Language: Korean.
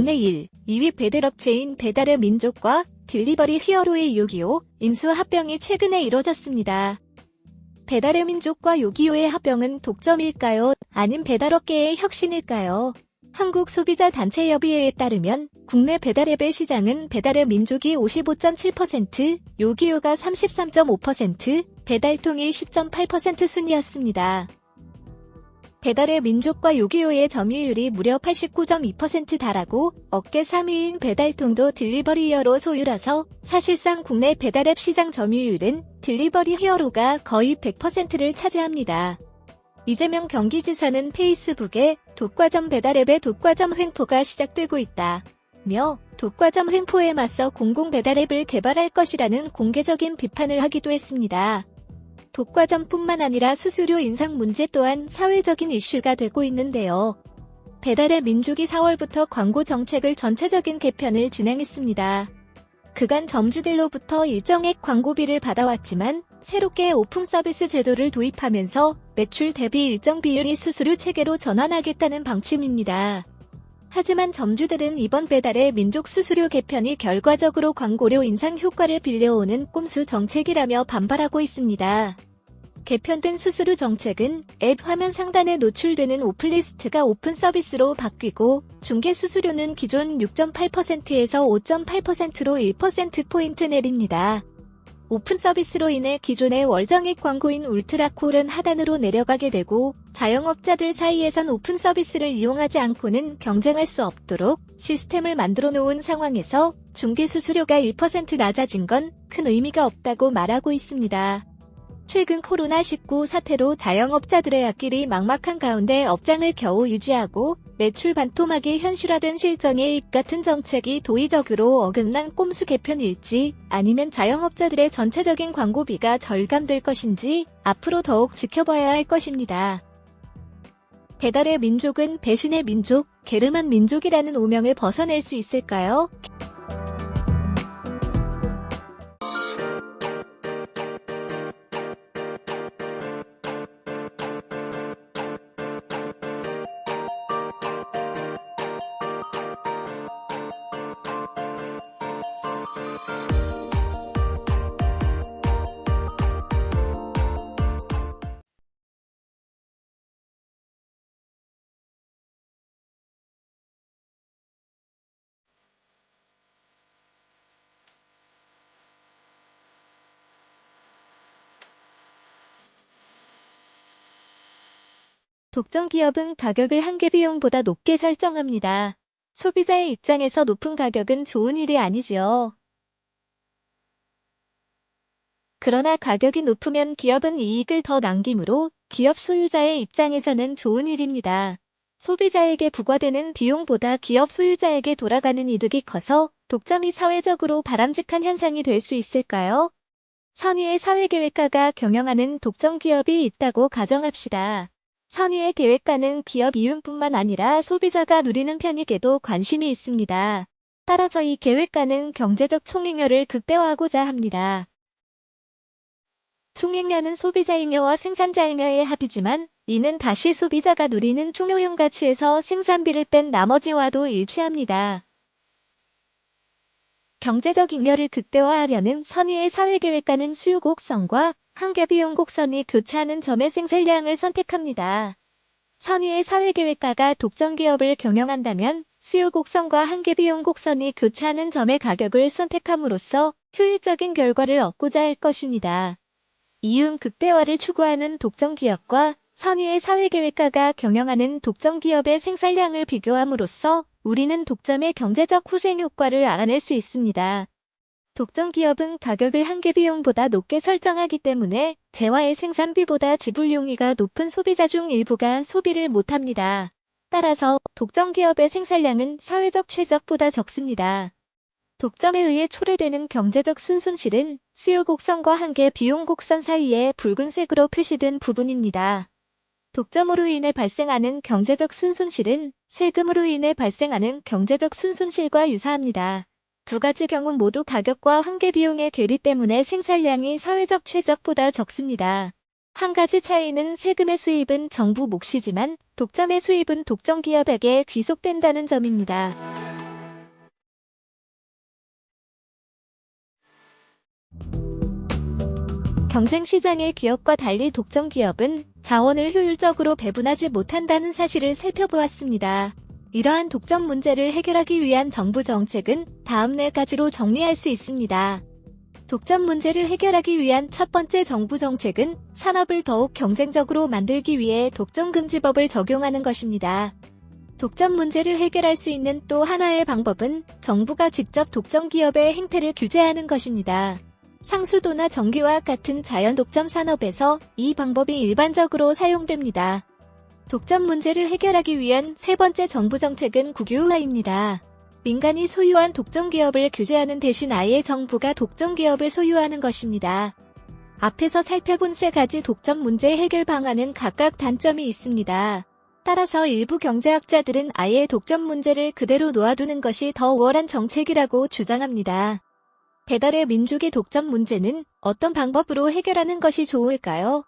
국내 1, 2위 배달업체인 배달의 민족과 딜리버리 히어로의 요기요, 인수 합병이 최근에 이뤄졌습니다. 배달의 민족과 요기요의 합병은 독점일까요? 아님 배달업계의 혁신일까요? 한국소비자단체협의회에 따르면 국내 배달앱의 시장은 배달의 민족이 55.7%, 요기요가 33.5%, 배달통이 10.8% 순이었습니다. 배달의 민족과 요기요의 점유율이 무려 89.2% 달하고 업계 3위인 배달통도 딜리버리 히어로 소유라서 사실상 국내 배달앱 시장 점유율은 딜리버리 히어로가 거의 100%를 차지합니다. 이재명 경기지사는 페이스북에 독과점 배달앱의 독과점 횡포가 시작되고 있다며 독과점 횡포에 맞서 공공배달앱을 개발할 것이라는 공개적인 비판을 하기도 했습니다. 독과점뿐만 아니라 수수료 인상 문제 또한 사회적인 이슈가 되고 있는데요. 배달의 민족이 4월부터 광고 정책을 전체적인 개편을 진행했습니다. 그간 점주들로부터 일정액 광고비를 받아왔지만 새롭게 오픈 서비스 제도를 도입하면서 매출 대비 일정 비율이 수수료 체계로 전환하겠다는 방침입니다. 하지만 점주들은 이번 배달의 민족 수수료 개편이 결과적으로 광고료 인상 효과를 빌려오는 꼼수 정책이라며 반발하고 있습니다. 개편된 수수료 정책은 앱 화면 상단에 노출되는 오픈리스트가 오픈 서비스로 바뀌고 중개 수수료는 기존 6.8%에서 5.8%로 1%포인트 내립니다. 오픈 서비스로 인해 기존의 월정액 광고인 울트라콜은 하단으로 내려가게 되고 자영업자들 사이에선 오픈 서비스를 이용하지 않고는 경쟁할 수 없도록 시스템을 만들어 놓은 상황에서 중개 수수료가 1% 낮아진 건 큰 의미가 없다고 말하고 있습니다. 최근 코로나19 사태로 자영업자들의 앞길이 막막한 가운데 업장을 겨우 유지하고 매출 반토막이 현실화된 실정의 입 같은 정책이 도의적으로 어긋난 꼼수 개편일지 아니면 자영업자들의 전체적인 광고비가 절감될 것인지 앞으로 더욱 지켜봐야 할 것입니다. 배달의 민족은 배신의 민족, 게으름한 민족이라는 오명을 벗어낼 수 있을까요? 독점 기업은 가격을 한계 비용보다 높게 설정합니다. 소비자의 입장에서 높은 가격은 좋은 일이 아니지요. 그러나 가격이 높으면 기업은 이익을 더 남기므로 기업 소유자의 입장에서는 좋은 일입니다. 소비자에게 부과되는 비용보다 기업 소유자에게 돌아가는 이득이 커서 독점이 사회적으로 바람직한 현상이 될 수 있을까요? 선의의 사회계획가가 경영하는 독점 기업이 있다고 가정합시다. 선의의 계획가는 기업 이윤뿐만 아니라 소비자가 누리는 편익에도 관심이 있습니다. 따라서 이 계획가는 경제적 총익률을 극대화하고자 합니다. 총익률은 소비자 잉여와 생산자 잉여의 합이지만 이는 다시 소비자가 누리는 총효용 가치에서 생산비를 뺀 나머지와도 일치합니다. 경제적 잉여를 극대화하려는 선의의 사회계획가는 수요 곡선과 한계 비용 곡선이 교차하는 점의 생산량을 선택합니다. 선의의 사회계획가가 독점 기업을 경영한다면 수요 곡선과 한계 비용 곡선이 교차하는 점의 가격을 선택함으로써 효율적인 결과를 얻고자 할 것입니다. 이윤 극대화를 추구하는 독점 기업과 선의의 사회계획가가 경영하는 독점 기업의 생산량을 비교함으로써 우리는 독점의 경제적 후생 효과를 알아낼 수 있습니다. 독점 기업은 가격을 한계 비용보다 높게 설정하기 때문에 재화의 생산비보다 지불용이가 높은 소비자 중 일부가 소비를 못합니다. 따라서 독점 기업의 생산량은 사회적 최적보다 적습니다. 독점에 의해 초래되는 경제적 순손실은 수요 곡선과 한계 비용 곡선 사이에 붉은색으로 표시된 부분입니다. 독점으로 인해 발생하는 경제적 순손실은 세금으로 인해 발생하는 경제적 순손실과 유사합니다. 두 가지 경우 모두 가격과 한계 비용의 괴리 때문에 생산량이 사회적 최적보다 적습니다. 한 가지 차이는 세금의 수입은 정부 몫이지만 독점의 수입은 독점 기업에게 귀속된다는 점입니다. 경쟁 시장의 기업과 달리 독점 기업은 자원을 효율적으로 배분하지 못한다는 사실을 살펴보았습니다. 이러한 독점 문제를 해결하기 위한 정부 정책은 다음 네 가지로 정리할 수 있습니다. 독점 문제를 해결하기 위한 첫 번째 정부 정책은 산업을 더욱 경쟁적으로 만들기 위해 독점금지법을 적용하는 것입니다. 독점 문제를 해결할 수 있는 또 하나의 방법은 정부가 직접 독점 기업의 행태를 규제하는 것입니다. 상수도나 전기와 같은 자연 독점 산업에서 이 방법이 일반적으로 사용됩니다. 독점 문제를 해결하기 위한 세 번째 정부 정책은 국유화입니다. 민간이 소유한 독점 기업을 규제하는 대신 아예 정부가 독점 기업을 소유하는 것입니다. 앞에서 살펴본 세 가지 독점 문제 해결 방안은 각각 단점이 있습니다. 따라서 일부 경제학자들은 아예 독점 문제를 그대로 놓아두는 것이 더 우월한 정책이라고 주장합니다. 배달의 민족의 독점 문제는 어떤 방법으로 해결하는 것이 좋을까요?